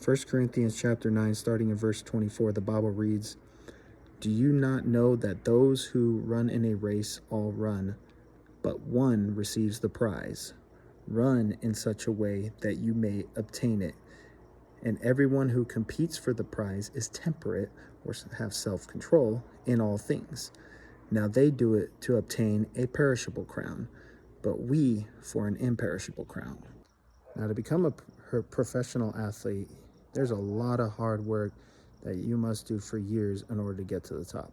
1 Corinthians chapter 9, starting in verse 24, the Bible reads, "Do you not know that those who run in a race all run, but one receives the prize? Run in such a way that you may obtain it. And everyone who competes for the prize is temperate or have self-control in all things. Now they do it to obtain a perishable crown, but we for an imperishable crown." Now, to become a professional athlete, there's a lot of hard work that you must do for years in order to get to the top.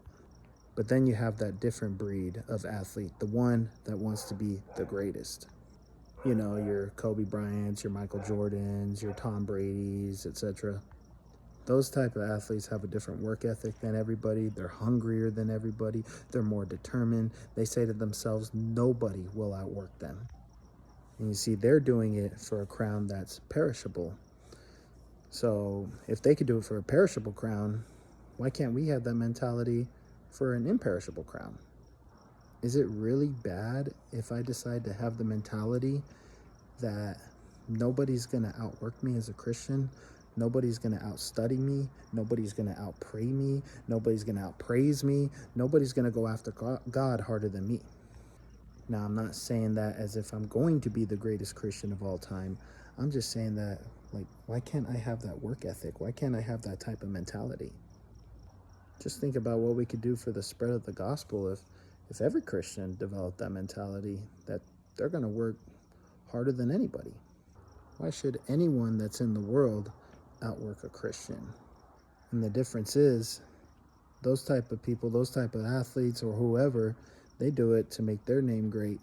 But then you have that different breed of athlete, the one that wants to be the greatest. You know, your Kobe Bryants, your Michael Jordans, your Tom Brady's, etc. Those type of athletes have a different work ethic than everybody. They're hungrier than everybody. They're more determined. They say to themselves, nobody will outwork them. And you see, they're doing it for a crown that's perishable. So if they could do it for a perishable crown, why can't we have that mentality for an imperishable crown? Is it really bad if I decide to have the mentality that nobody's going to outwork me as a Christian? Nobody's going to outstudy me. Nobody's going to outpray me. Nobody's going to outpraise me. Nobody's going to go after God harder than me. Now, I'm not saying that as if I'm going to be the greatest Christian of all time. I'm just saying that, like, why can't I have that work ethic? Why can't I have that type of mentality? Just think about what we could do for the spread of the gospel if every Christian developed that mentality that they're going to work harder than anybody. Why should anyone that's in the world outwork a Christian? And the difference is, those type of people, those type of athletes or whoever, they do it to make their name great.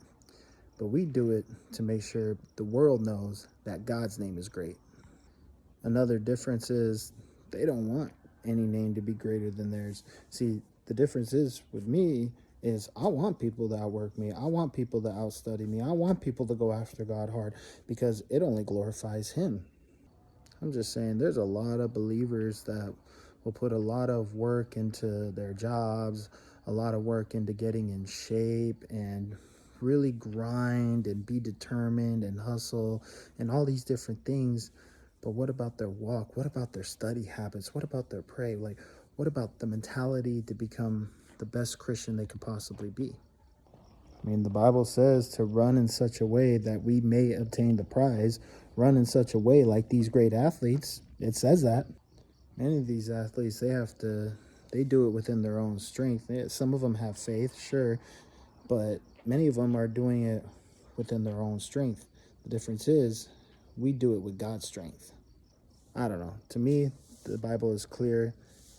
But we do it to make sure the world knows that God's name is great. Another difference is they don't want any name to be greater than theirs. See, the difference is with me is I want people to outwork me. I want people to outstudy me. I want people to go after God hard because it only glorifies Him. I'm just saying there's a lot of believers that will put a lot of work into their jobs, a lot of work into getting in shape and really grind and be determined and hustle and all these different things. But what about their walk? What about their study habits? What about their pray? Like, what about the mentality to become the best Christian they could possibly be? I mean, the Bible says to run in such a way that we may obtain the prize. Run in such a way like these great athletes. It says that. Many of these athletes, they do it within their own strength. Some of them have faith, sure, but many of them are doing it within their own strength. The difference is we do it with God's strength. I don't know. To me, the Bible is clear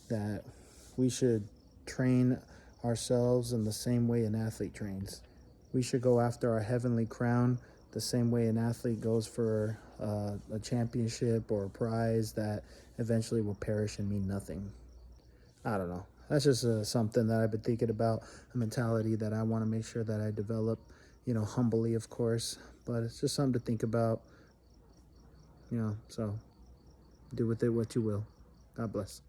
that we should train ourselves in the same way an athlete trains. We should go after our heavenly crown the same way an athlete goes for a championship or a prize that eventually will perish and mean nothing. I don't know. That's just something that I've been thinking about, a mentality that I want to make sure that I develop, humbly, of course. But it's just something to think about, so do with it what you will. God bless.